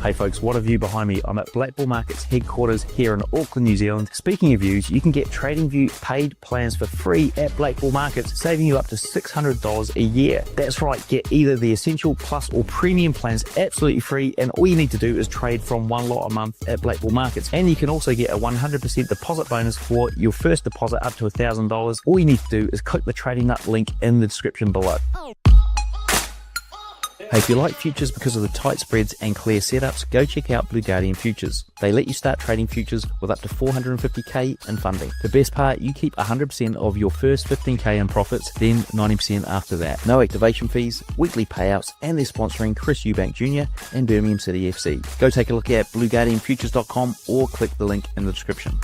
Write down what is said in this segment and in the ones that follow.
Hey folks, what a view behind me. I'm at Black Bull Markets headquarters here in Auckland, New Zealand. Speaking of views, you can get TradingView paid plans for free at Black Bull Markets, saving you up to $600 a year. That's right, get either the Essential, Plus or Premium plans absolutely free, and all you need to do is trade from one lot a month at Black Bull Markets. And you can also get a 100% deposit bonus for your first deposit up to $1,000. All you need to do is click the Trading Nut link in the description below. Hey, if you like futures because of the tight spreads and clear setups, go check out Blue Guardian Futures. They let you start trading futures with up to $450k in funding. The best part, you keep 100% of your first 15k in profits, then 90% after that. No activation fees, weekly payouts, and they're sponsoring Chris Eubank Jr. and Birmingham City FC. Go take a look at blueguardianfutures.com or click the link in the description.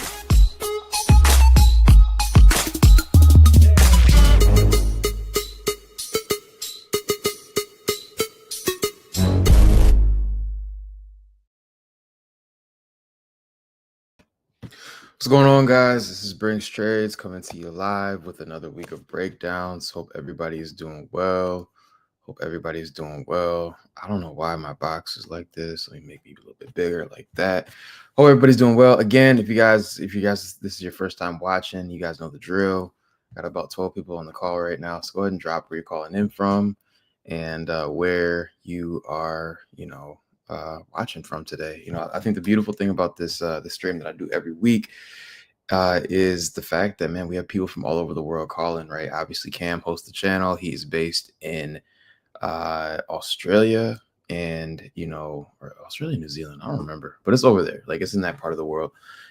What's going on, guys? This is Brinks Trades coming to you live with another week of breakdowns. Hope everybody is doing well. I don't know why my box is like this. Let me make it a little bit bigger like that. Hope everybody's doing well. Again, if you guys this is your first time watching, you guys know the drill. Got about 12 people on the call right now. So go ahead and drop where you're calling in from and where you are, watching from today. I think the beautiful thing about this the stream that I do every week is the fact that, man, we have people from all over the world calling, right? Obviously, Cam hosts the channel. He's based in Australia and, or Australia, New Zealand. I don't remember, but it's over there. Like, it's in that part of the world.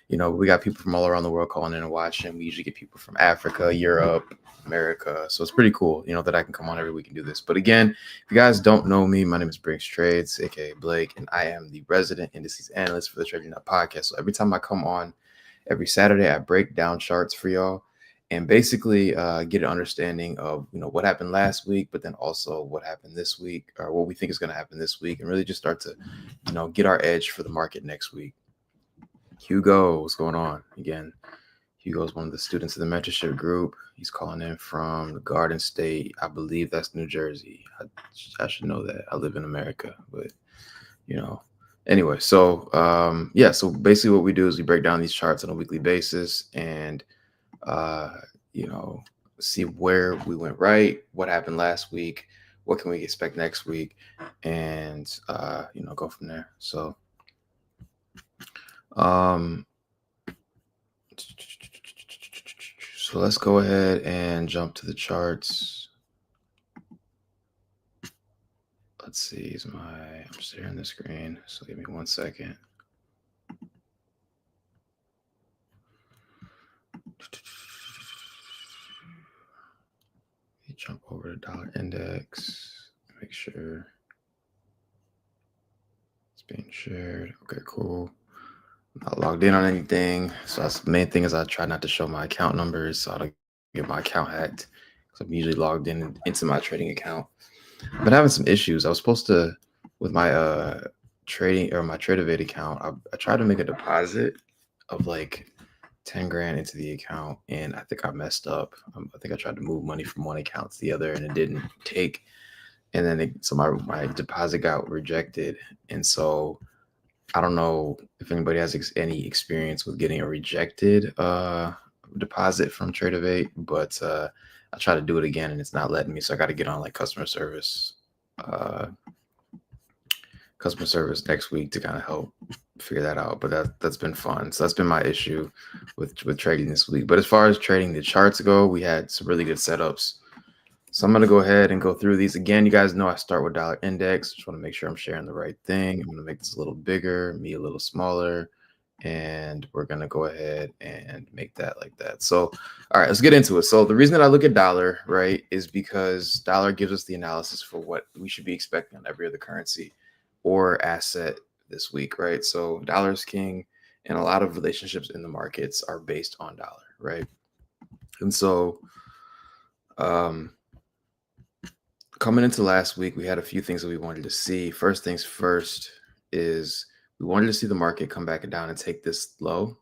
We got people from all around the world calling in and watching. We usually get people from Africa, Europe, America. So it's pretty cool, that I can come on every week and do this. But again, if you guys don't know me, my name is Brinks Trades, aka Blake, and I am the resident indices analyst for the Trading Nut podcast. So every time I come on every Saturday, I break down charts for y'all and basically get an understanding of, what happened last week, but then also what happened this week, or what we think is going to happen this week, and really just start to, get our edge for the market next week. Hugo, what's going on? Again, Hugo is one of the students of the mentorship group. He's calling in from the Garden State. I believe that's New Jersey. I should know that. I live in America, but anyway. So so basically what we do is we break down these charts on a weekly basis and see where we went right, what happened last week, what can we expect next week, and go from there. So so let's go ahead and jump to the charts. Let's see, I'm sharing the screen, so give me 1 second. Jump over to dollar index, make sure it's being shared. Okay, cool. I'm not logged in on anything. So that's the main thing, is I try not to show my account numbers so I don't get my account hacked, because I'm usually logged into my trading account. I've been having some issues. I was supposed to, with my trading or my TradeAvate account, I tried to make a deposit of like 10 grand into the account, and I think I messed up. I think I tried to move money from one account to the other and it didn't take. And then so my deposit got rejected. And so I don't know if anybody has any experience with getting a rejected deposit from TradeAvate, but I try to do it again and it's not letting me. So I got to get on like customer service next week to kind of help figure that out. But that's been fun. So that's been my issue with trading this week. But as far as trading the charts go, we had some really good setups. So I'm going to go ahead and go through these. Again, you guys know I start with dollar index. Just want to make sure I'm sharing the right thing. I'm going to make this a little bigger, me a little smaller, and we're going to go ahead and make that like that. So, all right, let's get into it. So the reason that I look at dollar, right, is because dollar gives us the analysis for what we should be expecting on every other currency or asset this week, right? So dollar is king, and a lot of relationships in the markets are based on dollar, right? And so coming into last week, we had a few things that we wanted to see. First things first is we wanted to see the market come back down and take this low,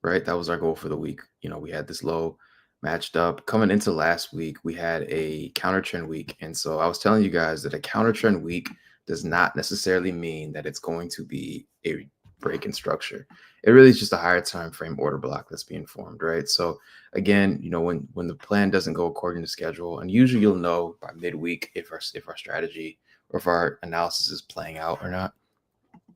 right? That was our goal for the week. We had this low matched up. Coming into last week, we had a counter trend week. And so I was telling you guys that a counter trend week does not necessarily mean that it's going to be a break in structure. It really is just a higher time frame order block that's being formed, right? So again, when the plan doesn't go according to schedule, and usually you'll know by midweek if our strategy or if our analysis is playing out or not.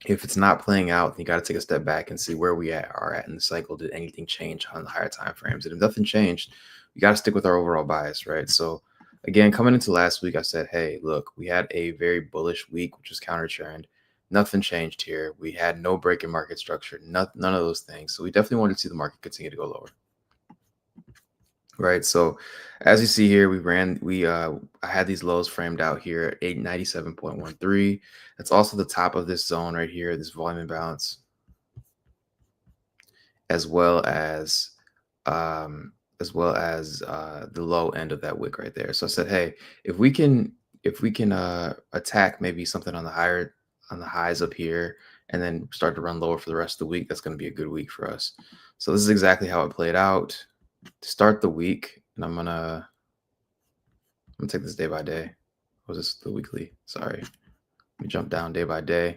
If it's not playing out, then you got to take a step back and see where we are at in the cycle. Did anything change on the higher time frames? And if nothing changed, we got to stick with our overall bias, right? So again, coming into last week, I said, hey, look, we had a very bullish week, which was counter trend. Nothing changed here. We had no break in market structure, none of those things. So we definitely wanted to see the market continue to go lower. Right. So as you see here, I had these lows framed out here at 897.13. That's also the top of this zone right here, this volume imbalance, as well as the low end of that wick right there. So I said, hey, if we can attack maybe something on the highs up here and then start to run lower for the rest of the week, that's going to be a good week for us. So this is exactly how it played out to start the week. And I'm gonna take this day by day. Or was this the weekly? Sorry. Let me jump down day by day.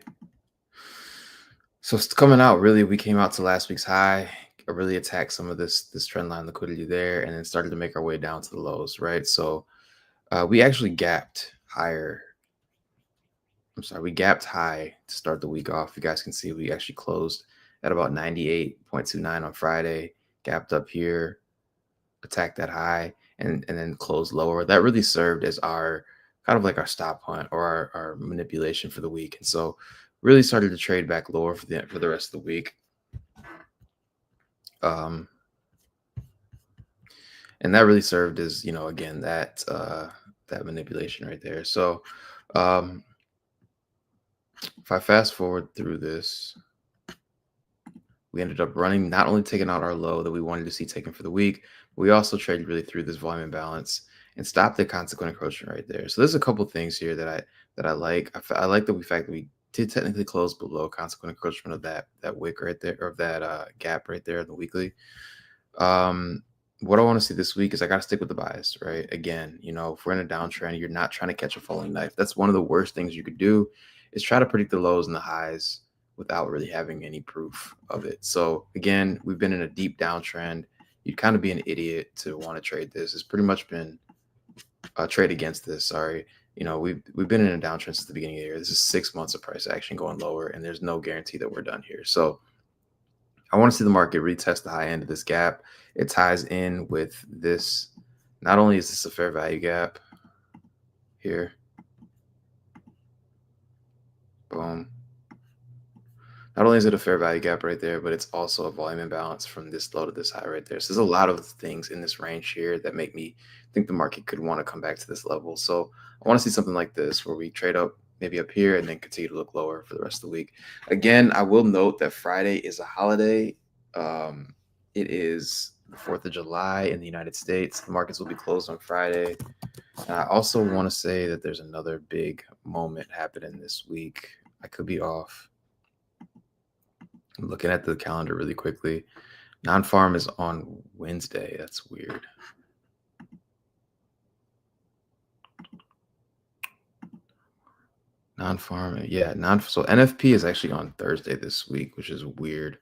So it's coming out, really, we came out to last week's high, really attacked some of this trend line liquidity there, and then started to make our way down to the lows, right? So we actually gapped higher. I'm sorry, we gapped high to start the week off. You guys can see we actually closed at about 98.29 on Friday, gapped up here, attacked that high, and then closed lower. That really served as our kind of like our stop hunt or our manipulation for the week. And so really started to trade back lower for the rest of the week. And that really served as, again, that manipulation right there. So if I fast forward through this, we ended up running, not only taking out our low that we wanted to see taken for the week, but we also traded really through this volume imbalance and stopped the consequent encroachment right there. So there's a couple things here that I like. I like the fact that we did technically close below consequent encroachment of that wick right there, or of that gap right there in the weekly. What I want to see this week is I got to stick with the bias, right? Again, if we're in a downtrend, you're not trying to catch a falling knife. That's one of the worst things you could do, is try to predict the lows and the highs without really having any proof of it. So again, we've been in a deep downtrend. You'd kind of be an idiot to want to trade this. It's pretty much been a trade against this. Sorry. We've been in a downtrend since the beginning of the year. This is 6 months of price action going lower, and there's no guarantee that we're done here. So I want to see the market retest the high end of this gap. It ties in with this. Not only is this a fair value gap here, boom. Not only is it a fair value gap right there, but it's also a volume imbalance from this low to this high right there. So there's a lot of things in this range here that make me think the market could want to come back to this level. So I want to see something like this where we trade up, maybe up here, and then continue to look lower for the rest of the week. Again, I will note that Friday is a holiday. It is the 4th of July in the United States. The markets will be closed on Friday. And I also want to say that there's another big moment happening this week. I could be off. I'm looking at the calendar really quickly. Non-farm is on Wednesday. That's weird. Non-farm, yeah. So NFP is actually on Thursday this week, which is weird,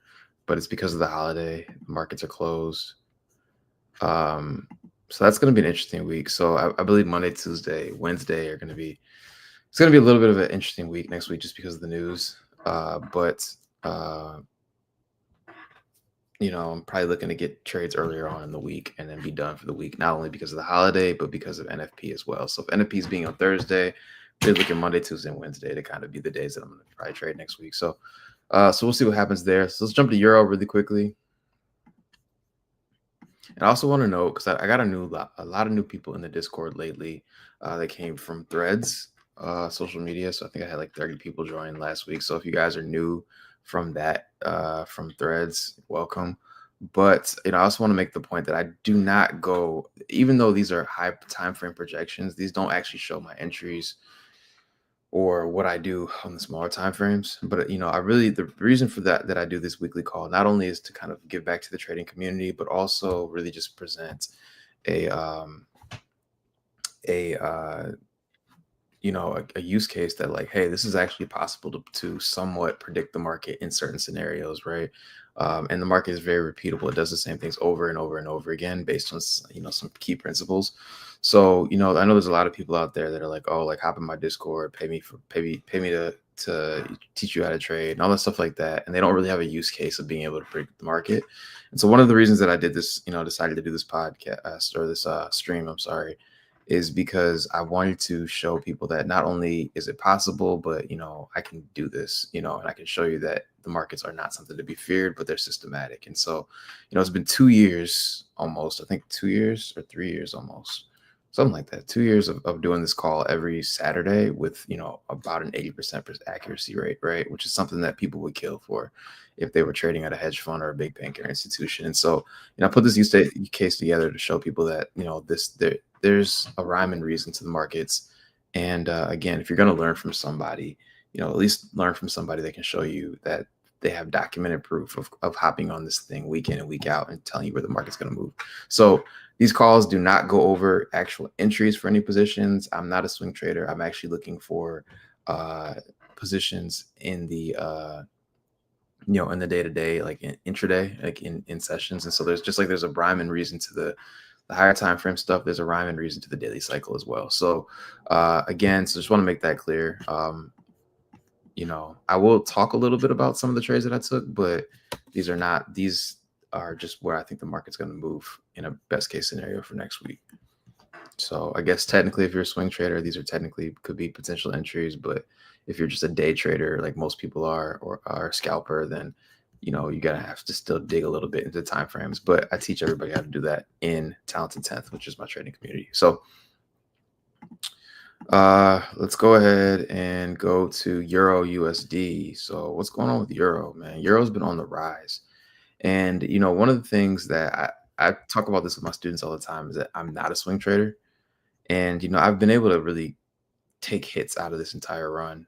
but it's because of the holiday. Markets are closed. So that's going to be an interesting week. So I believe Monday, Tuesday, Wednesday are going to be. It's going to be a little bit of an interesting week next week just because of the news. I'm probably looking to get trades earlier on in the week and then be done for the week, not only because of the holiday, but because of NFP as well. So if NFP is being on Thursday, we're looking Monday, Tuesday, and Wednesday to kind of be the days that I'm going to probably trade next week. So we'll see what happens there. So let's jump to Euro really quickly. And I also want to know, because I got a lot of new people in the Discord lately that came from Threads social media. So I think I had like 30 people join last week. So if you guys are new from that, from Threads, welcome. But I also want to make the point that I do not go, even though these are high time frame projections, these don't actually show my entries or what I do on the smaller time frames. But the reason for that I do this weekly call not only is to kind of give back to the trading community, but also really just present a a use case that like, hey, this is actually possible to somewhat predict the market in certain scenarios, right? And the market is very repeatable. It does the same things over and over and over again based on some key principles. So I know there's a lot of people out there that are like, oh, like hop in my Discord, pay me to teach you how to trade and all that stuff like that, and they don't really have a use case of being able to predict the market. And so one of the reasons that I did this, decided to do this podcast or this stream, I'm sorry, is because I wanted to show people that not only is it possible, but I can do this, and I can show you that the markets are not something to be feared, but they're systematic. And so, it's been 2 years almost, I think 2 years or 3 years almost, something like that, 2 years of doing this call every Saturday with, about an 80% accuracy rate, right? Which is something that people would kill for if they were trading at a hedge fund or a big bank or institution. And so, I put this use case together to show people that, there's a rhyme and reason to the markets. And again, if you're going to learn from somebody, at least learn from somebody that can show you that they have documented proof of hopping on this thing week in and week out and telling you where the market's going to move. So these calls do not go over actual entries for any positions. I'm not a swing trader. I'm actually looking for positions in the in the day-to-day, like in intraday, like in sessions. And so there's a rhyme and reason to the higher time frame stuff. There's a rhyme and reason to the daily cycle as well. So again, so just want to make that clear. I will talk a little bit about some of the trades that I took, but these are just where I think the market's going to move in a best case scenario for next week. So I guess technically, if you're a swing trader, these are technically could be potential entries. But if you're just a day trader, like most people are, or are a scalper, then you're gonna have to still dig a little bit into time frames. But I teach everybody how to do that in Talented 10th, which is my trading community. So let's go ahead and go to Euro USD. So what's going on with Euro, man? Euro's been on the rise. And one of the things that I talk about this with my students all the time is that I'm not a swing trader. And I've been able to really take hits out of this entire run.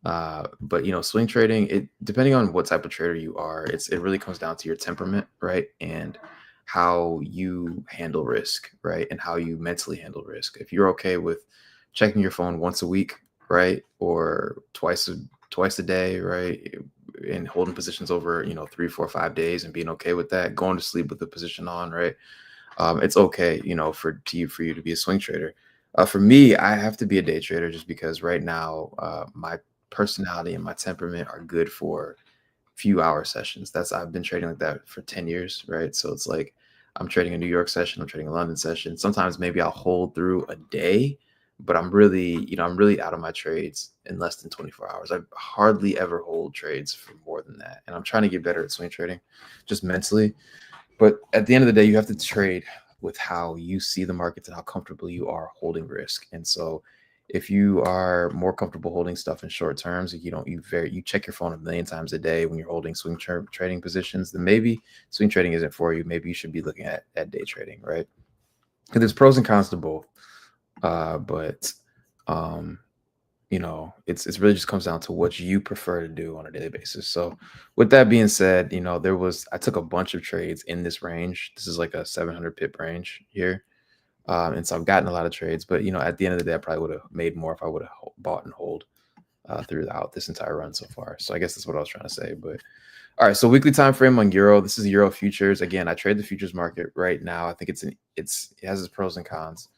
But swing trading, it depending on what type of trader you are, it really comes down to your temperament, right? And how you handle risk, right? And how you mentally handle risk. If you're okay with checking your phone once a week, right? Or twice a day, right? And holding positions over, 3, 4, 5 days and being okay with that, going to sleep with the position on, right? It's okay, for you to be a swing trader. For me, I have to be a day trader just because right now my personality and my temperament are good for few hour sessions. I've been trading like that for 10 years, right? So it's like I'm trading a New York session, I'm trading a London session. Sometimes maybe I'll hold through a day, but I'm really out of my trades in less than 24 hours. I hardly ever hold trades for more than that. And I'm trying to get better at swing trading just mentally. But at the end of the day, you have to trade with how you see the markets and how comfortable you are holding risk. And so if you are more comfortable holding stuff in short terms, you check your phone a million times a day when you're holding swing trading positions, then maybe swing trading isn't for you. Maybe you should be looking at day trading, right? Because there's pros and cons to both. But it's really just comes down to what you prefer to do on a daily basis. So with that being said, I took a bunch of trades in this range. This is like a 700 pip range here. And so I've gotten a lot of trades, but at the end of the day, I probably would have made more if I would have bought and hold throughout this entire run so far. So I guess that's what I was trying to say. But all right, so weekly time frame on Euro. This is Euro futures. Again, I trade the futures market right now. I think it has its pros and cons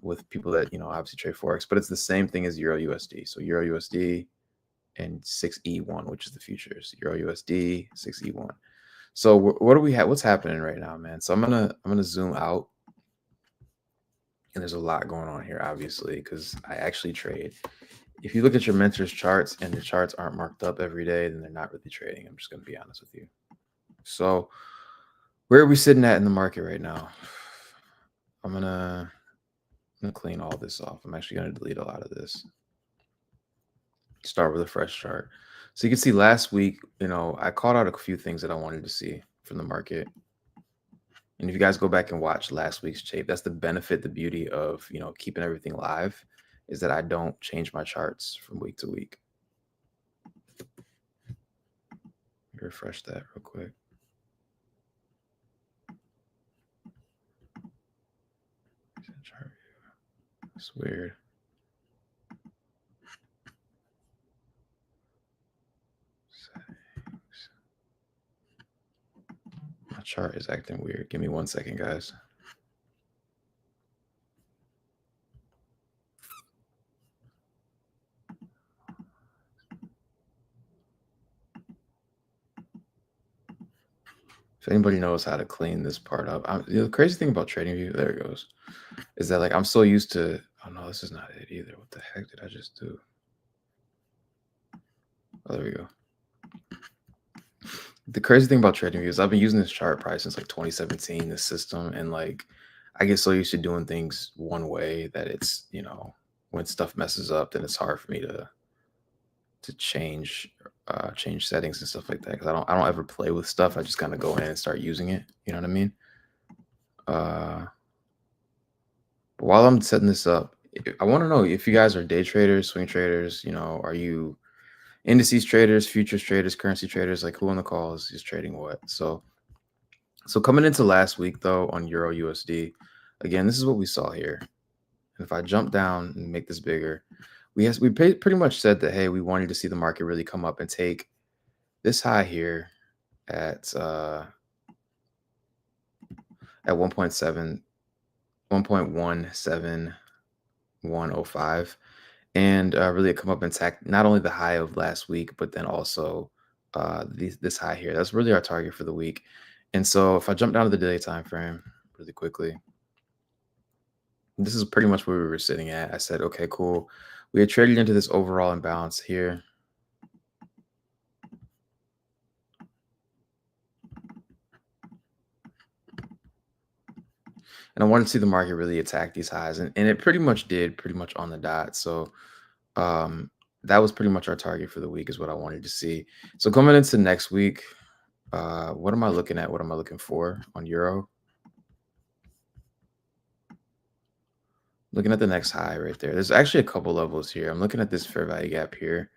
with people that obviously trade forex, but it's the same thing as Euro USD. So Euro USD and 6E1, which is the futures. Euro USD 6E1. So what do we have? What's happening right now, man? So I'm gonna zoom out. And there's a lot going on here, obviously, because I actually trade. If you look at your mentor's charts and the charts aren't marked up every day, then they're not really trading. I'm just going to be honest with you. So where are we sitting at in the market right now? I'm going to clean all this off. I'm actually going to delete a lot of this. Start with a fresh chart. So you can see last week, I called out a few things that I wanted to see from the market. And if you guys go back and watch last week's tape, that's the benefit, the beauty of, keeping everything live is that I don't change my charts from week to week. Refresh that real quick. It's weird. My chart is acting weird. Give me 1 second, guys. If anybody knows how to clean this part up, the crazy thing about TradingView, there it goes, is that like I'm so used to. Oh no, this is not it either. What the heck did I just do? Oh, there we go. The crazy thing about TradingView is I've been using this chart probably since like 2017, this system, and like I get so used to doing things one way that it's, when stuff messes up, then it's hard for me to change settings and stuff like that, because I don't ever play with stuff. I just kind of go in and start using it. You know what I mean? But while I'm setting this up, I want to know if you guys are day traders, swing traders. Are you indices traders, futures traders, currency traders? Like, who on the call is trading what? So coming into last week though on Euro USD, again, this is what we saw here. And if I jump down and make this bigger, we pretty much said that, hey, we wanted to see the market really come up and take this high here at 1.17105, and really come up and attack not only the high of last week, but then also this high here. That's really our target for the week. And so if I jump down to the daily time frame really quickly, this is pretty much where we were sitting at. I said, okay, cool. We had traded into this overall imbalance here. And I wanted to see the market really attack these highs. And it pretty much did, pretty much on the dot. So that was pretty much our target for the week, is what I wanted to see. So coming into next week, what am I looking at? What am I looking for on Euro? Looking at the next high right there. There's actually a couple levels here. I'm looking at this fair value gap here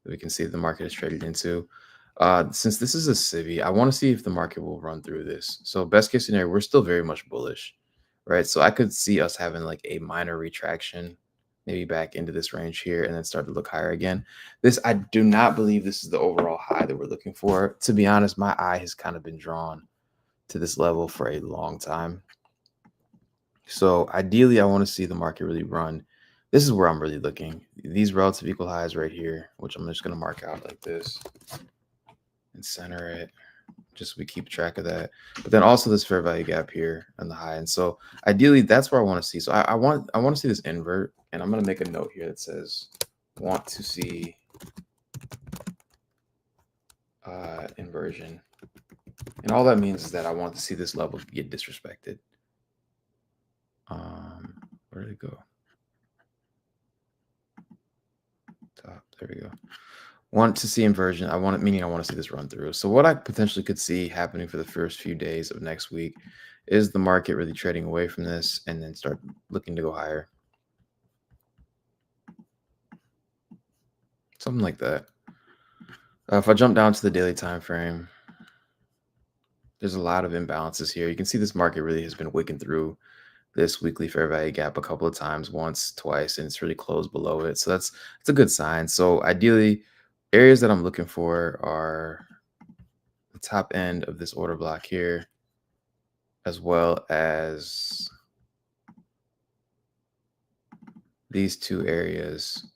that we can see the market is traded into. Since this is a civvy, I want to see if the market will run through this. So best case scenario, we're still very much bullish, right? So I could see us having like a minor retraction, maybe back into this range here, and then start to look higher again. I do not believe this is the overall high that we're looking for. To be honest, my eye has kind of been drawn to this level for a long time. So ideally, I want to see the market really run. This is where I'm really looking. These relative equal highs right here, which I'm just going to mark out like this and center it, just so we keep track of that. But then also this fair value gap here on the high. And so ideally, that's where I want to see. So I want to see this invert, and I'm going to make a note here that says want to see inversion. And all that means is that I want to see this level get disrespected. Where did it go? Top. There we go. Want to see inversion. Meaning I want to see this run through. So what I potentially could see happening for the first few days of next week is the market really trading away from this and then start looking to go higher. Something like that. If I jump down to the daily time frame, there's a lot of imbalances here. You can see this market really has been wicking through this weekly fair value gap a couple of times, once, twice, and it's really closed below it. So it's a good sign. So ideally, areas that I'm looking for are the top end of this order block here, as well as these two areas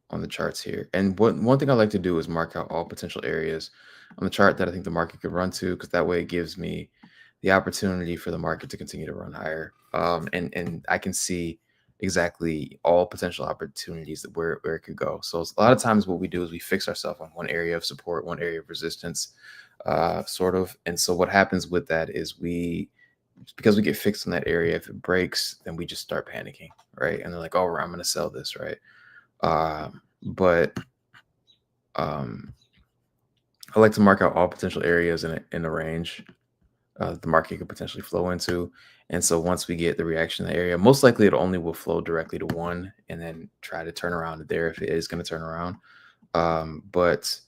on the charts here. And one thing I like to do is mark out all potential areas on the chart that I think the market could run to, because that way it gives me the opportunity for the market to continue to run higher. And I can see exactly all potential opportunities that where it could go. So a lot of times what we do is we fix ourselves on one area of support, one area of resistance, sort of. And so what happens with that is because we get fixed in that area, if it breaks, then we just start panicking, right? And they're like, oh, I'm going to sell this, right? But I like to mark out all potential areas in the range the market could potentially flow into. And so once we get the reaction in the area, most likely it only will flow directly to one and then try to turn around there if it is going to turn around. But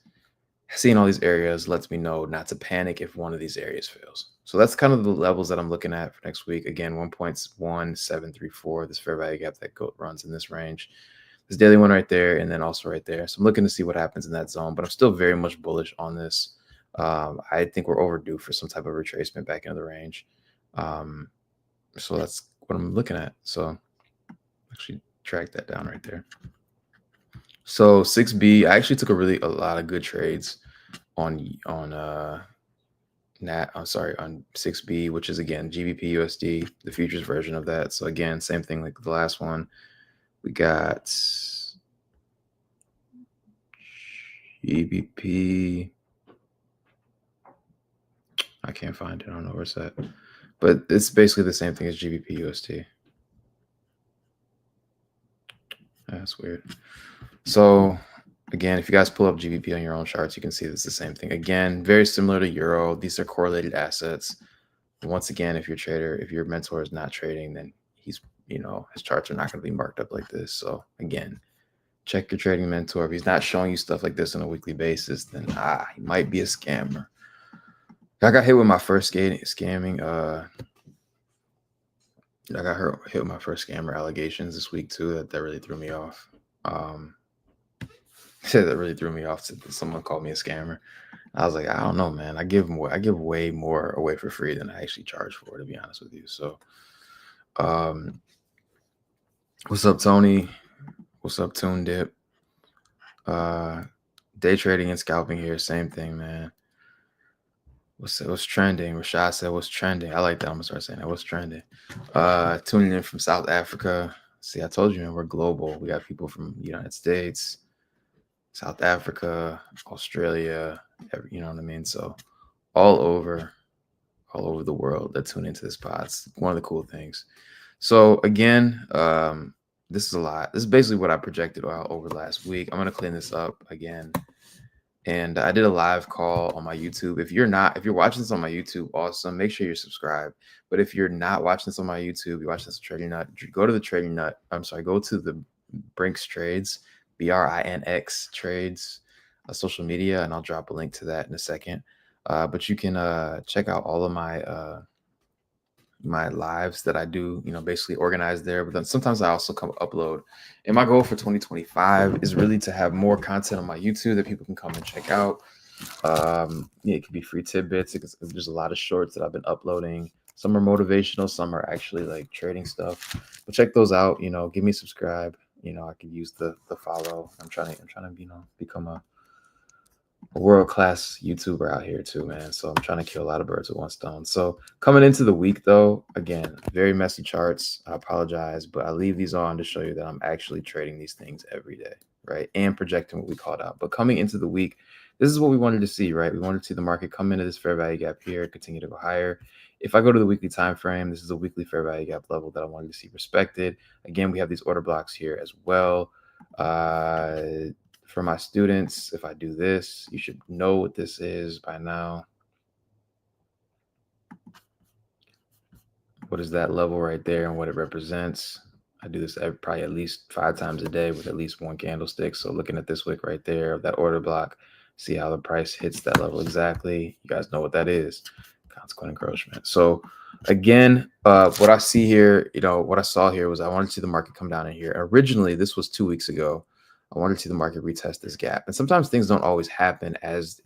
seeing all these areas lets me know not to panic if one of these areas fails. So that's kind of the levels that I'm looking at for next week. Again, 1.1734, this fair value gap that runs in this range. this daily one right there, and then also right there. So I'm looking to see what happens in that zone, but I'm still very much bullish on this. I think we're overdue for some type of retracement back into the range. So that's what I'm looking at. So actually track that down right there. So 6B, I actually took a lot of good trades on on 6B, which is again GBP USD, the futures version of that. So again, same thing like the last one. We got GBP. I can't find it. I don't know where it's at. But it's basically the same thing as GBP USD. That's weird. So again, if you guys pull up GBP on your own charts, you can see it's the same thing. Again, very similar to Euro. These are correlated assets. Once again, if your mentor is not trading, then he's, his charts are not going to be marked up like this. So again, check your trading mentor. If he's not showing you stuff like this on a weekly basis, then he might be a scammer. I got hit with my first scamming. I got hit with my first scammer allegations this week too. That really threw me off. That really threw me off. Someone called me a scammer. I was like, I don't know, man. I give way more away for free than I actually charge for, to be honest with you. So, what's up, Tony? What's up, Tune Dip? Day trading and scalping here, same thing, man. What's trending? Rashad said, what's trending? I like that. I'm gonna start saying that. What's trending? Tuning in from South Africa. See, I told you, man, we're global. We got people from the United States, South Africa, Australia, you know what I mean? So all over the world that tune into this pod. It's one of the cool things. So again, this is a lot. This is basically what I projected over last week. I'm gonna clean this up again. And I did a live call on my YouTube. If you're watching this on my YouTube, awesome. Make sure you're subscribed. But if you're not watching this on my YouTube, you're watching this on Trading Nut, go to the Trading Nut. Go to the Brinks Trades, BRINX Trades, social media, and I'll drop a link to that in a second. But you can check out all of my lives that I do, basically organized there. But then sometimes I also come upload. And my goal for 2025 is really to have more content on my YouTube that people can come and check out. It could be free tidbits. There's a lot of shorts that I've been uploading. Some are motivational, some are actually like trading stuff. But check those out. Give me a subscribe. I could use the follow. I'm trying to become a world-class YouTuber out here too, man. So I'm trying to kill a lot of birds with one stone. So coming into the week though, again, very messy charts. I apologize, but I leave these on to show you that I'm actually trading these things every day, right? And projecting what we called out. But coming into the week, this is what we wanted to see, right? We wanted to see the market come into this fair value gap here, continue to go higher. If I go to the weekly time frame, this is a weekly fair value gap level that I wanted to see respected. Again, we have these order blocks here as well. For my students, if I do this, you should know what this is by now. What is that level right there and what it represents? I do this probably at least 5 times a day with at least one candlestick. So looking at this wick right there of that order block, see how the price hits that level exactly. You guys know what that is. Consequent encroachment. So again, what I see here, what I saw here was I wanted to see the market come down in here. Originally, this was 2 weeks ago. I wanted to see the market retest this gap. And sometimes things don't always happen as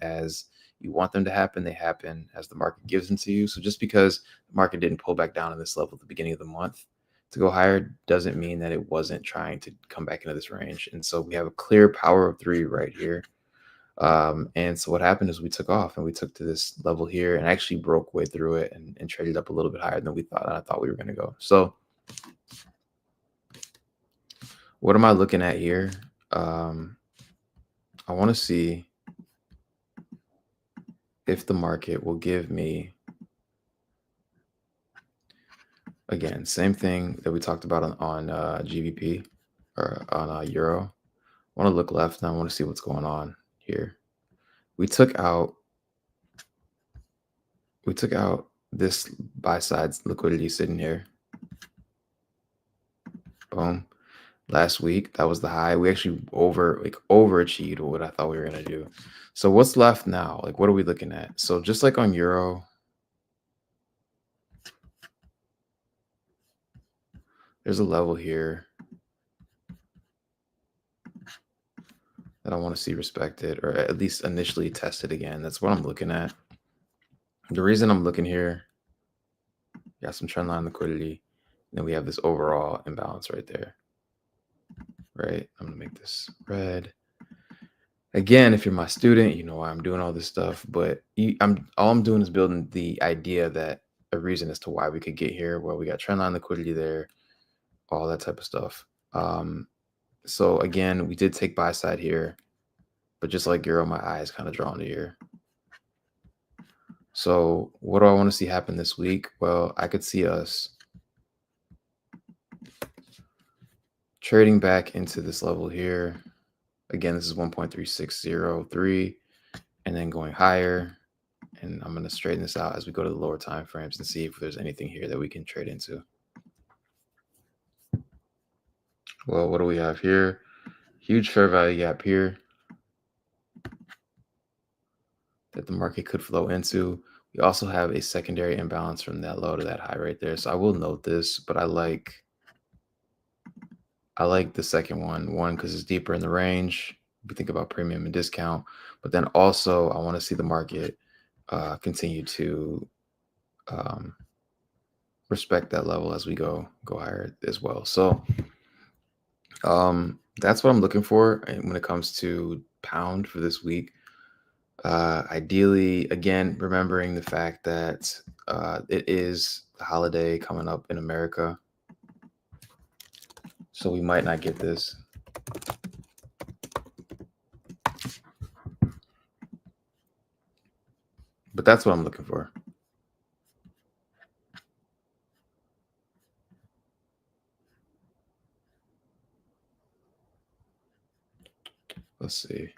you want them to happen. They happen as the market gives them to you. So just because the market didn't pull back down in this level at the beginning of the month to go higher doesn't mean that it wasn't trying to come back into this range. And so we have a clear power of 3 right here. And so what happened is we took off and we took to this level here and actually broke way through it and traded up a little bit higher than we thought. I thought we were going to go. So what am I looking at here? I want to see if the market will give me, again, same thing that we talked about on GBP or on Euro. I want to look left now. I want to see what's going on here. We took out this buy side liquidity sitting here. Boom. Last week, that was the high. We actually overachieved what I thought we were going to do. So what's left now? Like, what are we looking at? So just like on Euro, there's a level here. that I want to see respected, or at least initially tested again. That's what I'm looking at. The reason I'm looking here, got some trend line liquidity. Then we have this overall imbalance right there. Right? I'm gonna make this red. Again, if you're my student, you know why I'm doing all this stuff. But all I'm doing is building the idea that a reason as to why we could get here. Well, we got trend line liquidity there, all that type of stuff. So again, we did take buy side here, but just like Euro, my eye is kind of drawn to here. So what do I want to see happen this week? Well, I could see us trading back into this level here. Again, this is 1.3603, and then going higher. And I'm going to straighten this out as we go to the lower time frames and see if there's anything here that we can trade into. Well, what do we have here? Huge fair value gap here that the market could flow into. We also have a secondary imbalance from that low to that high right there. So I will note this, but I like the second one because it's deeper in the range. We think about premium and discount, but then also I want to see the market continue to respect that level as we go higher as well. So that's what I'm looking for when it comes to pound for this week. Ideally, again, remembering the fact that it is the holiday coming up in America, so we might not get this. But that's what I'm looking for. Let's see.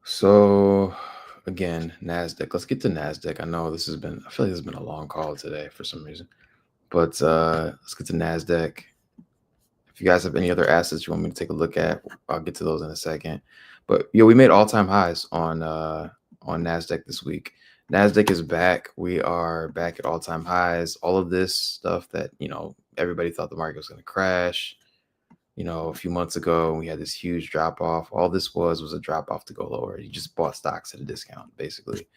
So again, NASDAQ. Let's get to NASDAQ. I know I feel like this has been a long call today for some reason. But let's get to NASDAQ. If you guys have any other assets you want me to take a look at, I'll get to those in a second. But we made all-time highs on NASDAQ this week. NASDAQ is back. We are back at all-time highs. All of this stuff that, everybody thought the market was going to crash. A few months ago, we had this huge drop off. All this was a drop off to go lower. You just bought stocks at a discount, basically.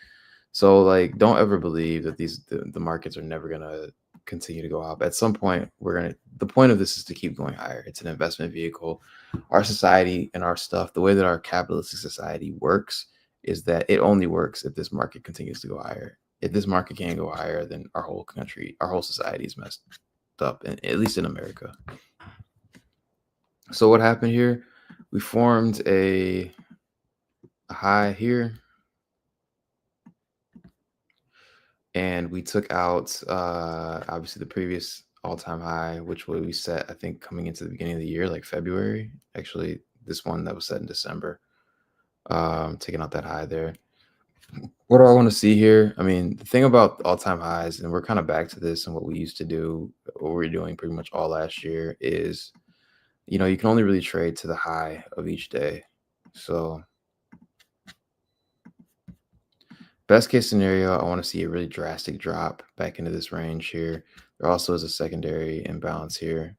So, don't ever believe that the markets are never going to continue to go up. At some point, the point of this is to keep going higher. It's an investment vehicle. Our society and our stuff, the way that our capitalistic society works is that it only works if this market continues to go higher. If this market can't go higher, then our whole country, our whole society is messed up, at least in America. So what happened here? We formed a high here, and we took out obviously the previous all-time high, which we set, I think, coming into the beginning of the year, like February. Actually, this one that was set in December, taking out that high there. What do I want to see here? I mean, the thing about all-time highs, and we're kind of back to this and what we used to do, what we were doing pretty much all last year, is you can only really trade to the high of each day. So best case scenario, I want to see a really drastic drop back into this range here. There also is a secondary imbalance here.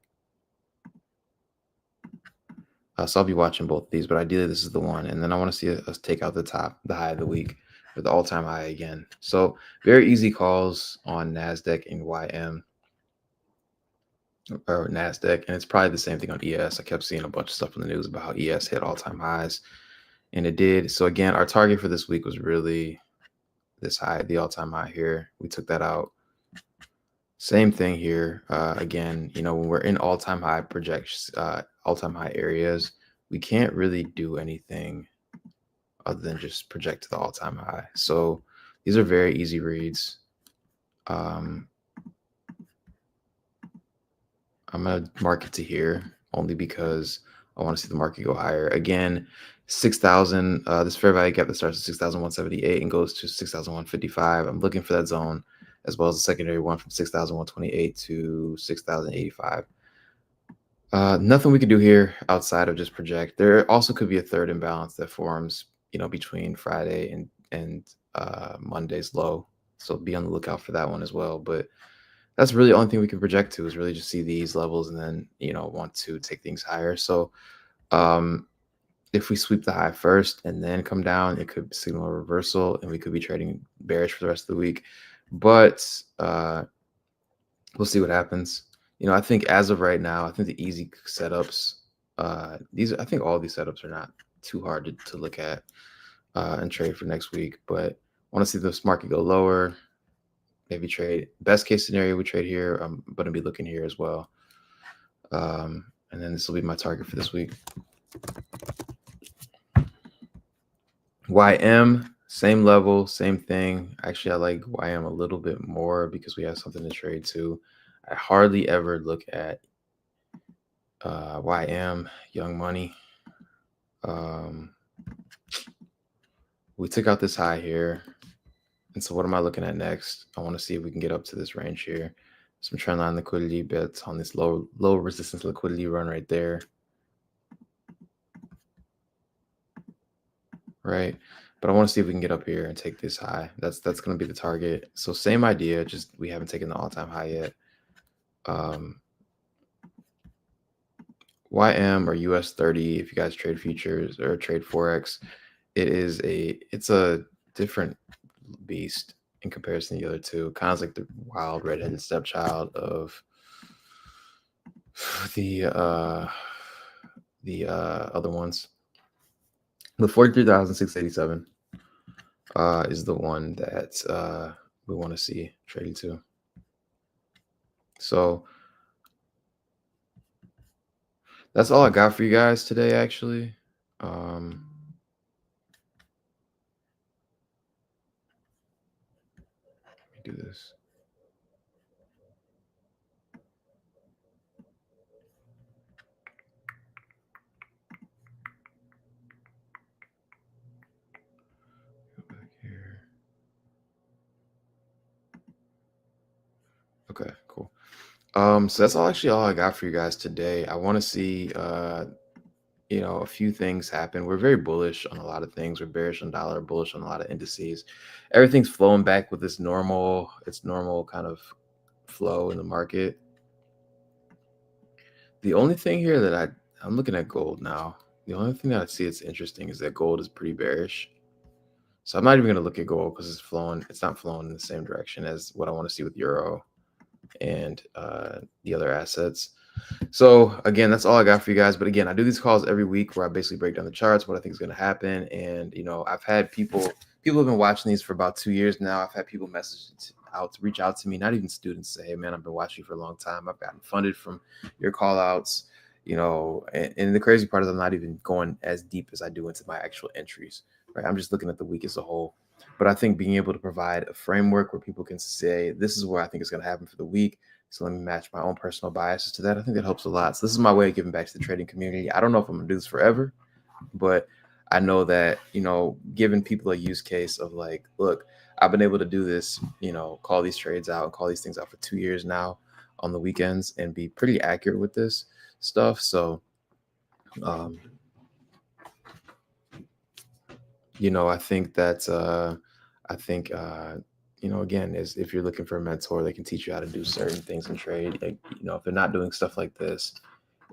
So I'll be watching both of these, but ideally this is the one. And then I want to see us take out the high of the week, or the all-time high again. So very easy calls on NASDAQ and YM. Or NASDAQ, and it's probably the same thing on ES. I kept seeing a bunch of stuff in the news about how ES hit all-time highs, and it did. So again, our target for this week was really this high, the all-time high here. We took that out. Same thing here. Again, when we're in all-time high projections, all-time high areas, we can't really do anything other than just project to the all-time high. So these are very easy reads. I'm going to mark it to here only because I want to see the market go higher. Again, 6,000, this fair value gap that starts at 6,178 and goes to 6,155. I'm looking for that zone, as well as the secondary one from 6,128 to 6,085. Nothing we can do here outside of just project. There also could be a third imbalance that forms, between Friday and Monday's low. So be on the lookout for that one as well. But that's really the only thing we can project to, is really just see these levels and then, want to take things higher. So if we sweep the high first and then come down, it could signal a reversal and we could be trading bearish for the rest of the week. But we'll see what happens. I think as of right now, I think the easy setups, I think all these setups are not too hard to look at and trade for next week. But I want to see this market go lower, maybe trade. Best case scenario, we trade here. I'm going to be looking here as well. And then this will be my target for this week. YM, same level, same thing. Actually, I like YM a little bit more because we have something to trade to. I hardly ever look at YM, Young Money. We took out this high here. And so what am I looking at next? I want to see if we can get up to this range here. Some trendline liquidity bets on this low resistance liquidity run right there. Right. But I want to see if we can get up here and take this high. That's going to be the target. So same idea, just we haven't taken the all-time high yet. YM or US30, if you guys trade futures or trade Forex, it's a different beast in comparison to the other two. Kind of like the wild redheaded stepchild of the other ones. The 43,687 is the one that we want to see trading to. So that's all I got for you guys today, actually. Let me do this. Go back here. Okay, cool. So that's all I got for you guys today. I want to see a few things happen. We're very bullish on a lot of things. We're bearish on dollar, bullish on a lot of indices. Everything's flowing back with its normal kind of flow in the market. The only thing here that I'm looking at gold now. The only thing that I see that's interesting is that gold is pretty bearish. So I'm not even going to look at gold because it's not flowing in the same direction as what I want to see with euro and the other assets. So again, that's all I got for you guys. But again, I do these calls every week where I basically break down the charts, what I think is going to happen. And, I've had people have been watching these for about 2 years now. I've had people reach out to me, not even students, say, hey man, I've been watching you for a long time. I've gotten funded from your call outs, and the crazy part is I'm not even going as deep as I do into my actual entries, right? I'm just looking at the week as a whole. But I think being able to provide a framework where people can say, this is where I think it's going to happen for the week. So let me match my own personal biases to that. I think that helps a lot. So this is my way of giving back to the trading community. I don't know if I'm going to do this forever, but I know that, giving people a use case of like, look, I've been able to do this, call these trades out and call these things out for 2 years now on the weekends and be pretty accurate with this stuff. So, I think that, again, is if you're looking for a mentor, they can teach you how to do certain things in trade. Like, if they're not doing stuff like this,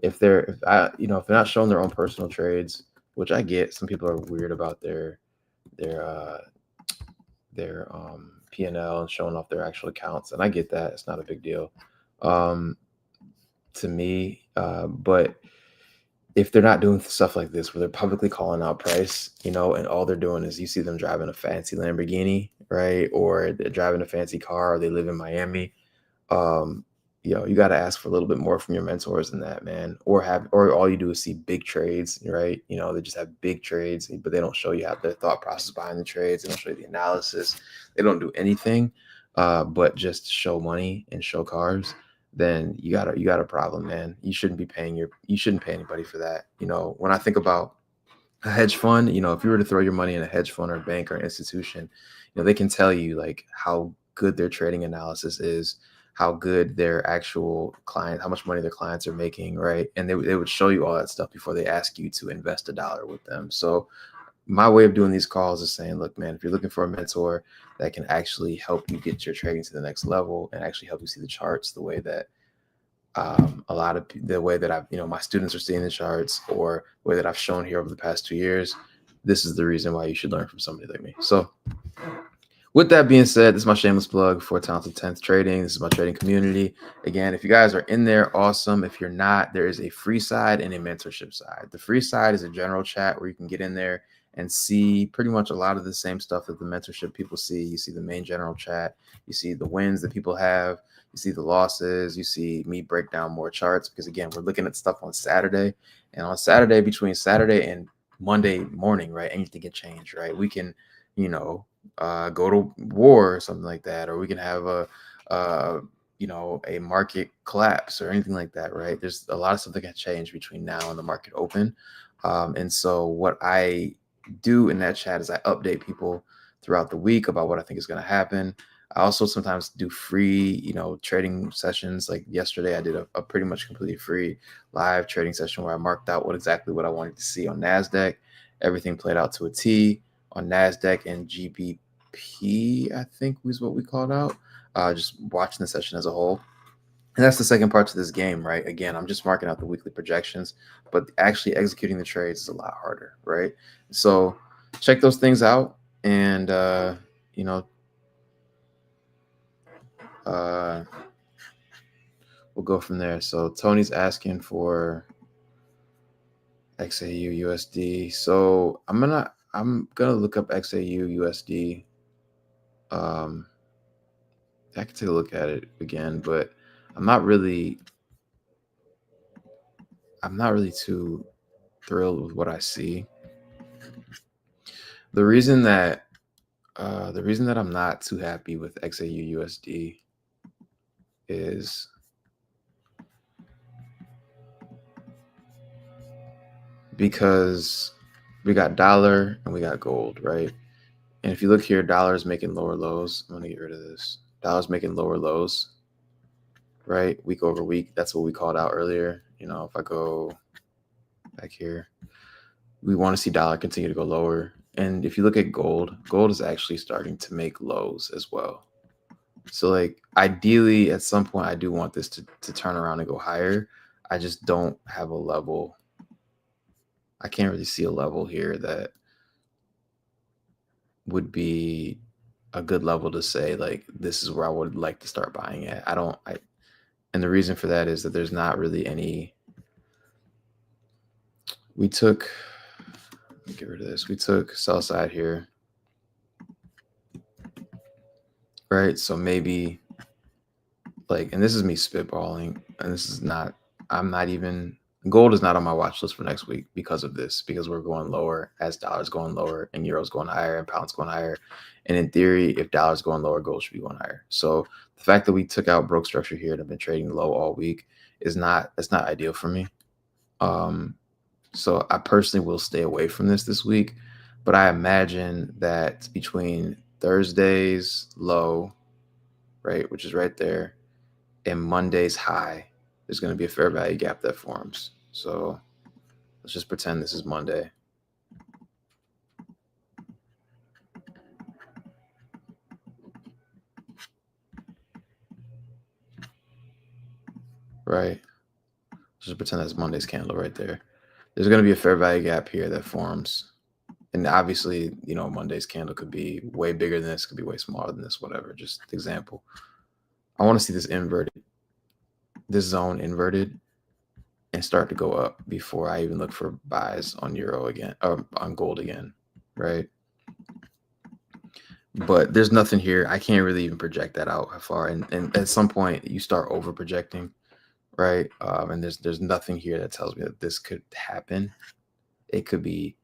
if they're not showing their own personal trades, which I get, some people are weird about their P&L and showing off their actual accounts, and I get that. It's not a big deal to me, but if they're not doing stuff like this where they're publicly calling out price, and all they're doing is you see them driving a fancy Lamborghini, right? Or they're driving a fancy car, or they live in Miami. You got to ask for a little bit more from your mentors than that, man. Or all you do is see big trades, right? They just have big trades, but they don't show you how their thought process behind the trades. They don't show you the analysis. They don't do anything, but just show money and show cars. Then you got a problem, man. You shouldn't pay anybody for that. When I think about a hedge fund, if you were to throw your money in a hedge fund or a bank or an institution, they can tell you like how good their trading analysis is, how good their actual client, how much money their clients are making, right? And they would show you all that stuff before they ask you to invest $1 with them. So my way of doing these calls is saying, look, man, if you're looking for a mentor that can actually help you get your trading to the next level and actually help you see the charts the way that A lot of the way that I've, my students are seeing the charts, or the way that I've shown here over the past 2 years, this is the reason why you should learn from somebody like me. So with that being said, this is my shameless plug for Talented 10th Trading. This is my trading community. Again, if you guys are in there, awesome. If you're not, there is a free side and a mentorship side. The free side is a general chat where you can get in there and see pretty much a lot of the same stuff that the mentorship people see. You see the main general chat. You see the wins that people have. You see the losses. You see me break down more charts, because, again, we're looking at stuff on Saturday. And on Saturday, between Saturday and Monday morning, right, anything can change, right? We can, go to war or something like that, or we can have a market collapse or anything like that, right? There's a lot of stuff that can change between now and the market open. And so what I do in that chat is I update people throughout the week about what I think is going to happen. I also sometimes do free, trading sessions. Like yesterday, I did a pretty much completely free live trading session where I marked out exactly what I wanted to see on NASDAQ. Everything played out to a T on NASDAQ and GBP, I think was what we called out. Just watching the session as a whole. And that's the second part to this game, right? Again, I'm just marking out the weekly projections, but actually executing the trades is a lot harder, right? So check those things out, and we'll go from there. So Tony's asking for XAU USD. So I'm gonna look up XAU USD. I can take a look at it again, but I'm not really too thrilled with what I see. The reason that I'm not too happy with XAU USD is because we got dollar and we got gold, right? And if you look here, dollar is making lower lows. I'm gonna get rid of this. Dollar's making lower lows, right? Week over week. That's what we called out earlier. If I go back here, we want to see dollar continue to go lower. And if you look at gold is actually starting to make lows as well. So, like, ideally at some point I do want this to turn around and go higher. I just don't have a level. I can't really see a level here that would be a good level to say, like, this is where I would like to start buying at. And the reason for that is that there's not really any. Let me get rid of this. We took sell side here, right? So maybe, like, and this is me spitballing, and this is not, gold is not on my watch list for next week because of this, because we're going lower as dollar's going lower and euro's going higher and pound's going higher. And in theory, if dollar's going lower, gold should be going higher. So the fact that we took out broke structure here and have been trading low all week that's not ideal for me. So I personally will stay away from this week, but I imagine that between Thursday's low, right, which is right there, and Monday's high, there's going to be a fair value gap that forms. So let's just pretend this is Monday. Right. Let's just pretend that's Monday's candle right there. There's going to be a fair value gap here that forms. And obviously, Monday's candle could be way bigger than this, could be way smaller than this, whatever. Just example. I want to see this zone inverted and start to go up before I even look for buys on euro again, or on gold again, right? But there's nothing here. I can't really even project that out how far. And at some point you start over projecting, right? And there's nothing here that tells me that this could happen. It could be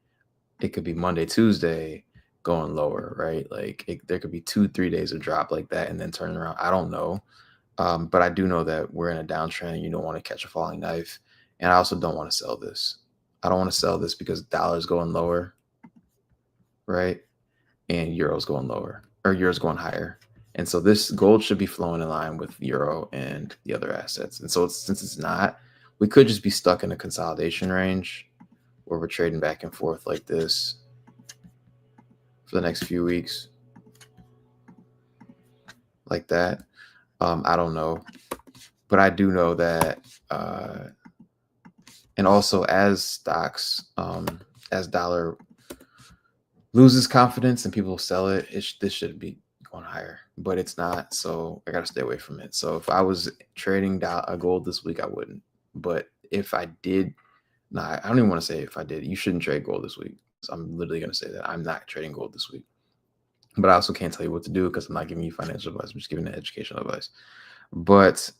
Monday, Tuesday going lower, right? Like there could be 2-3 days of drop like that and then turning around. I don't know. But I do know that we're in a downtrend and you don't want to catch a falling knife. And I also don't want to sell this. I don't want to sell this because dollar's going lower, right? And euro's going lower, or euro's going higher. And so this gold should be flowing in line with euro and the other assets. And so since it's not, we could just be stuck in a consolidation range where we're trading back and forth like this for the next few weeks, like that. I don't know. But I do know that, and also as stocks, as dollar loses confidence and people sell it, this should be going higher, but it's not. So I got to stay away from it. So if I was trading gold this week, I wouldn't. But if I did, I don't even want to say if I did. You shouldn't trade gold this week. So I'm literally going to say that I'm not trading gold this week. But I also can't tell you what to do because I'm not giving you financial advice. I'm just giving educational advice. But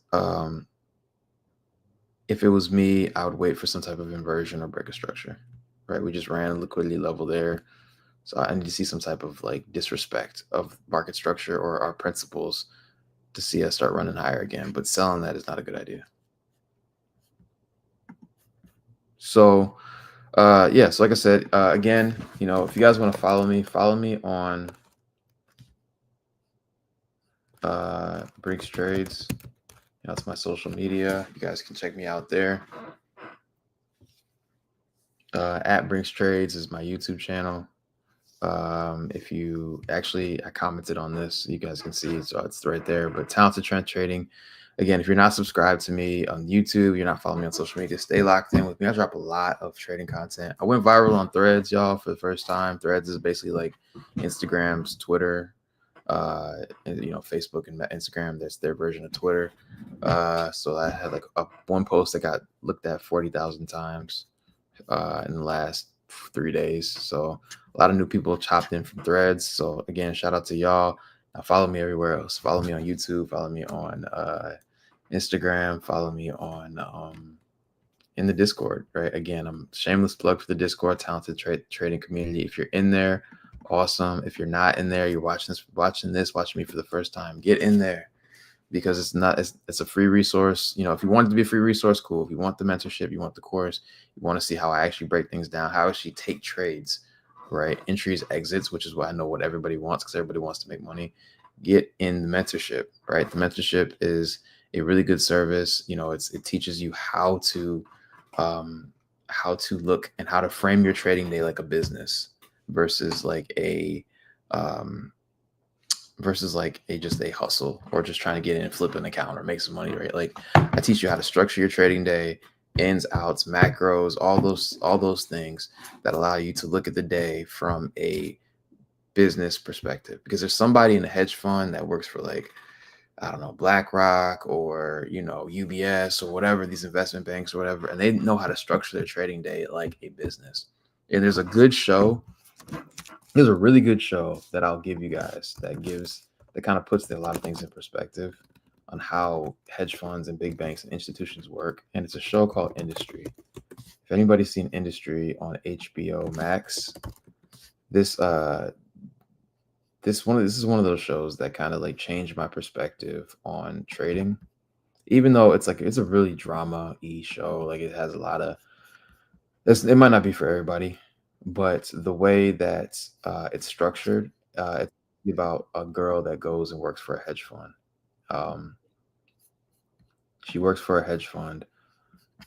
if it was me, I would wait for some type of inversion or break of structure. Right? We just ran a liquidity level there. So I need to see some type of like disrespect of market structure or our principles to see us start running higher again. But selling that is not a good idea. So yeah, so like I said, again, if you guys want to follow me on Brinks Trades. It's my social media. You guys can check me out there. At Brinks Trades is my YouTube channel. If you actually, I commented on this, you guys can see, so it's right there. But Talented Trend Trading. Again, if you're not subscribed to me on YouTube, you're not following me on social media, stay locked in with me. I drop a lot of trading content. I went viral on Threads, y'all, for the first time. Threads is basically like Instagram's Twitter, and, Facebook and Instagram. That's their version of Twitter. So I had like one post that got looked at 40,000 times in the last 3 days. So a lot of new people chopped in from Threads. So again, shout out to y'all. Now follow me everywhere else. Follow me on YouTube. Follow me on Instagram. Follow me on in the Discord. Right. Again, I'm shameless plug for the Discord, Talented Trading Community. If you're in there, awesome. If you're not in there, you're watching me for the first time, get in there. Because it's a free resource. If you want it to be a free resource, cool. If you want the mentorship, you want the course, you want to see how I actually break things down, how I actually take trades, right? Entries, exits, which is what I know what everybody wants because everybody wants to make money. Get in the mentorship, right? The mentorship is a really good service. It teaches you how to look and how to frame your trading day like a business versus like a just a hustle or just trying to get in and flip an account or make some money, right? Like I teach you how to structure your trading day, ins, outs, macros, all those things that allow you to look at the day from a business perspective. Because there's somebody in a hedge fund that works for like, I don't know, BlackRock or, UBS or whatever, these investment banks or whatever, and they know how to structure their trading day like a business. And there's a really good show that I'll give you guys that kind of puts a lot of things in perspective on how hedge funds and big banks and institutions work. And it's a show called Industry. If anybody's seen Industry on HBO Max, this is one of those shows that kind of like changed my perspective on trading. Even though it's a really drama-y show, like it has a lot of it might not be for everybody, but the way that it's structured, it's about a girl that goes and works for a hedge fund. She works for a hedge fund,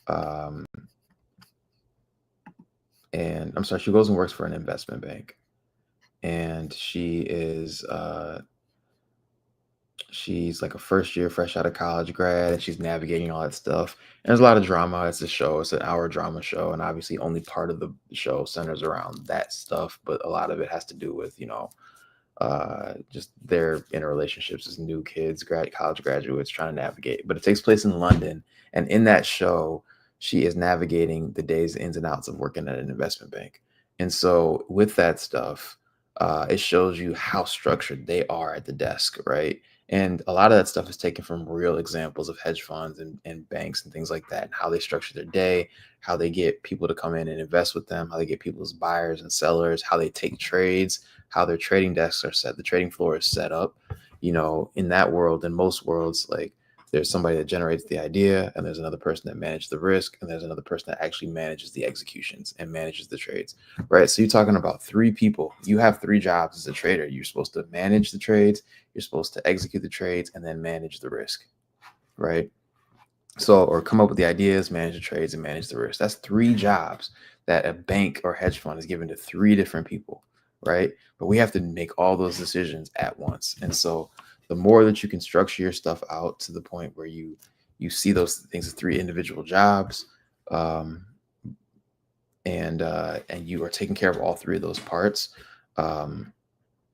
and I'm sorry, she goes and works for an investment bank, and she's like a first year fresh out of college grad, and she's navigating all that stuff. And there's a lot of drama. It's an hour drama show, and obviously only part of the show centers around that stuff, but a lot of it has to do with just their interrelationships as new kids, college graduates trying to navigate. But it takes place in London, and in that show, she is navigating the days ins and outs of working at an investment bank. And so with that stuff, it shows you how structured they are at the desk, right? And a lot of that stuff is taken from real examples of hedge funds and banks and things like that, and how they structure their day, how they get people to come in and invest with them, how they get people as buyers and sellers, how they take trades, how their trading desks are set, the trading floor is set up. In that world, in most worlds, like there's somebody that generates the idea, and there's another person that manages the risk, and there's another person that actually manages the executions and manages the trades, right? So you're talking about 3 people. You have 3 jobs as a trader. You're supposed to manage the trades, you're supposed to execute the trades, and then manage the risk, right? So, or come up with the ideas, manage the trades, and manage the risk. That's 3 jobs that a bank or hedge fund is given to 3 different people, right? But we have to make all those decisions at once. And so the more that you can structure your stuff out to the point where you you see those things as three individual jobs, um, and you are taking care of all three of those parts, um,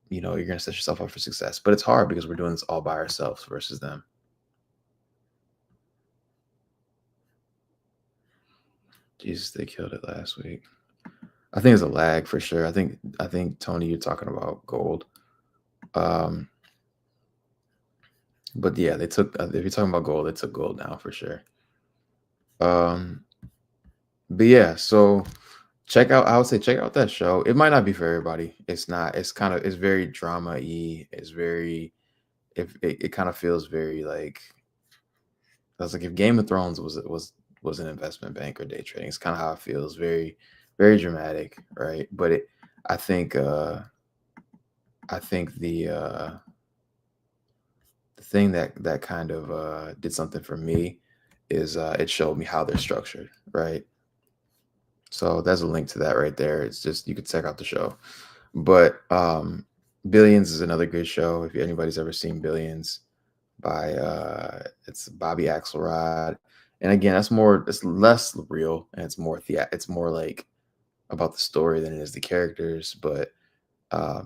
you're going to set yourself up for success. But it's hard because we're doing this all by ourselves versus them. Jesus, they killed it last week. I think it's a lag for sure. I think Tony, you're talking about gold. But yeah, they took. If you're talking about gold, they took gold down for sure. Um, but yeah, so check out. I would say check out that show. It might not be for everybody. It's not. It's very drama-y. It's very. If it kind of feels very like. That's like if Game of Thrones was an investment bank or day trading. It's kind of how it feels. Very, very dramatic, right? But I think. I think the thing that kind of did something for me is it showed me how they're structured, right? So there's a link to that right there. It's just you could check out the show. But Billions is another good show. If anybody's ever seen Billions by it's Bobby Axelrod. And again, it's less real and it's more like about the story than it is the characters. But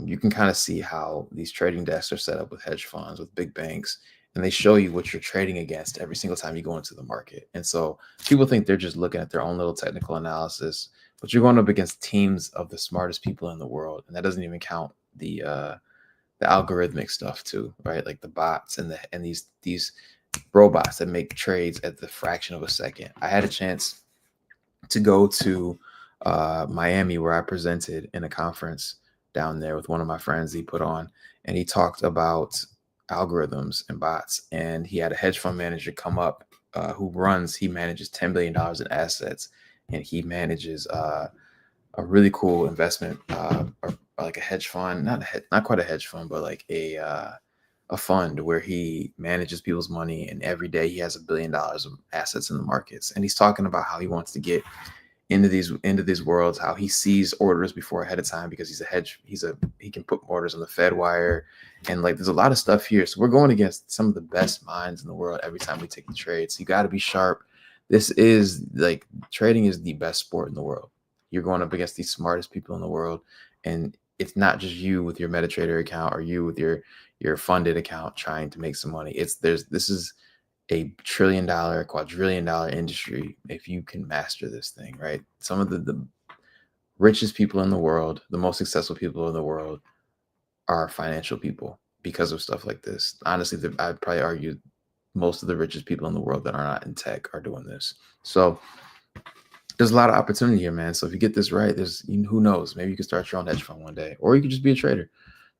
you can kind of see how these trading desks are set up with hedge funds, with big banks, and they show you what you're trading against every single time you go into the market. And so people think they're just looking at their own little technical analysis, but you're going up against teams of the smartest people in the world, and that doesn't even count the algorithmic stuff too, right? Like the bots and these robots that make trades at the fraction of a second. I had a chance to go to Miami where I presented in a conference down there with one of my friends he put on, and he talked about algorithms and bots. And he had a hedge fund manager come up he manages $10 billion in assets, and he manages a really cool investment, or like a hedge fund, not quite a hedge fund, but like a fund where he manages people's money, and every day he has $1 billion of assets in the markets. And he's talking about how he wants to get into these worlds, how he sees orders before ahead of time because he can put orders on the Fed wire, and like there's a lot of stuff here. So we're going against some of the best minds in the world every time we take the trade. So you got to be sharp. This is like trading is the best sport in the world. You're going up against these smartest people in the world, and it's not just you with your MetaTrader account or you with your funded account trying to make some money. This is a $1 trillion, quadrillion-dollar industry if you can master this thing, right? Some of the richest people in the world, the most successful people in the world are financial people because of stuff like this. Honestly, I'd probably argue most of the richest people in the world that are not in tech are doing this. So there's a lot of opportunity here, man. So if you get this right, who knows, maybe you can start your own hedge fund one day, or you could just be a trader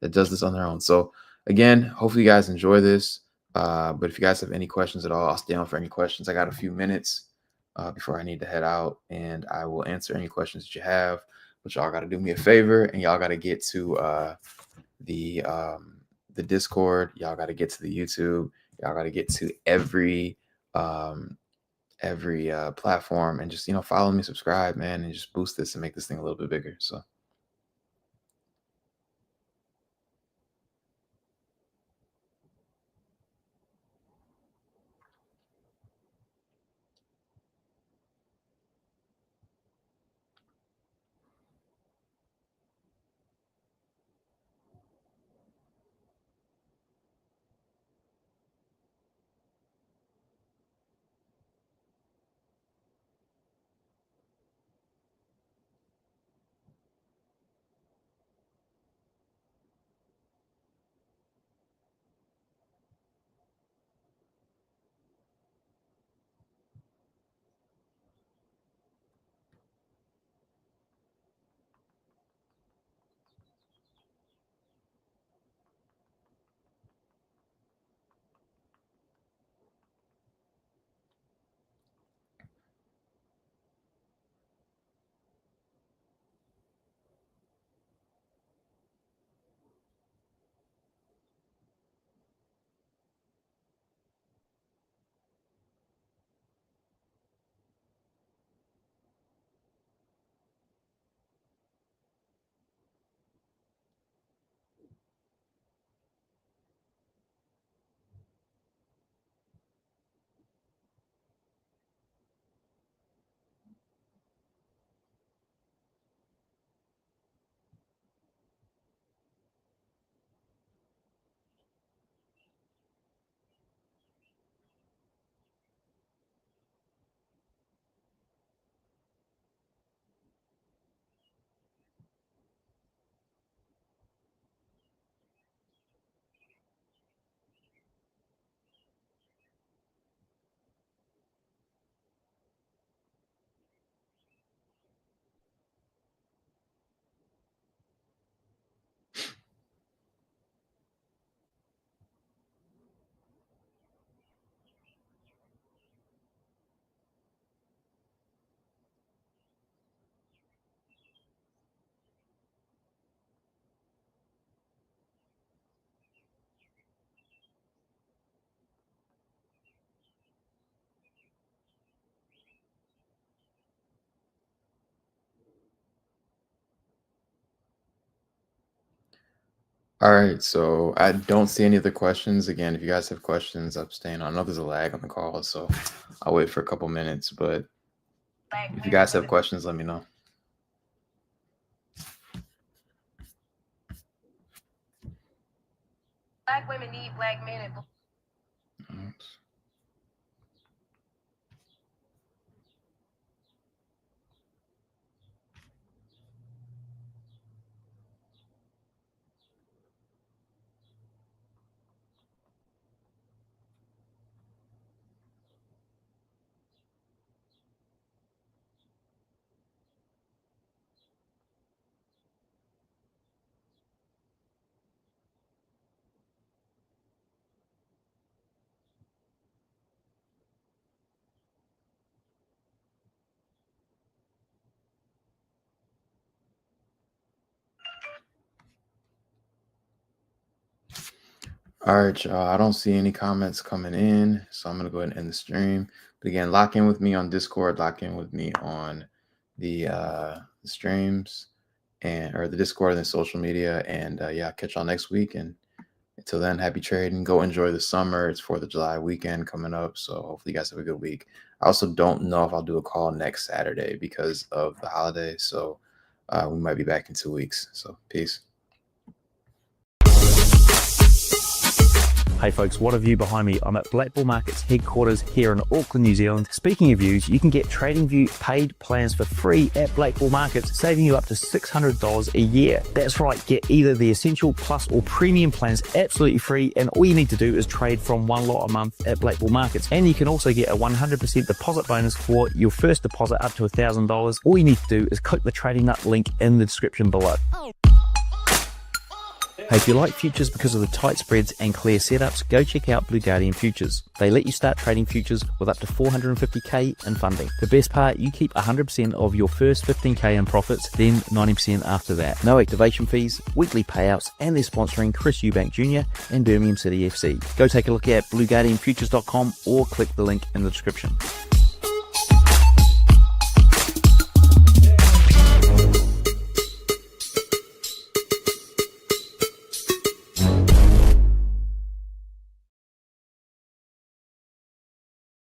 that does this on their own. So again, hopefully you guys enjoy this. But if you guys have any questions at all, I'll stay on for any questions. I got a few minutes before I need to head out, and I will answer any questions that you have. But y'all got to do me a favor, and y'all got to get to the Discord. Y'all got to get to the YouTube. Y'all got to get to every platform, and just follow me, subscribe, man, and just boost this and make this thing a little bit bigger. So All right, so I don't see any other questions. Again, if you guys have questions, I'm staying on. I know there's a lag on the call, so I'll wait for a couple minutes. But if you guys have questions, let me know. Black women need black men. Oops. All right, y'all. I don't see any comments coming in, so I'm gonna go ahead and end the stream. But again, lock in with me on Discord, lock in with me on the streams or the Discord and the social media. And yeah, I'll catch y'all next week. And until then, happy trading. Go enjoy the summer. It's 4th of July weekend coming up, so hopefully you guys have a good week. I also don't know if I'll do a call next Saturday because of the holiday, so we might be back in 2 weeks. So peace. Hey folks, what a view behind me. I'm at Black Bull Markets headquarters here in Auckland, New Zealand. Speaking of views, you can get TradingView paid plans for free at Black Bull Markets, saving you up to $600 a year. That's right, get either the Essential, Plus or Premium plans absolutely free, and all you need to do is trade from one lot a month at Black Bull Markets. And you can also get a 100% deposit bonus for your first deposit up to $1,000. All you need to do is click the Trading Nut link in the description below. Hey, if you like futures because of the tight spreads and clear setups, go check out Blue Guardian Futures. They let you start trading futures with up to $450k in funding. The best part, you keep 100% of your first 15k in profits, then 90% after that. No activation fees, weekly payouts, and they're sponsoring Chris Eubank Jr. and Birmingham City FC. Go take a look at blueguardianfutures.com or click the link in the description.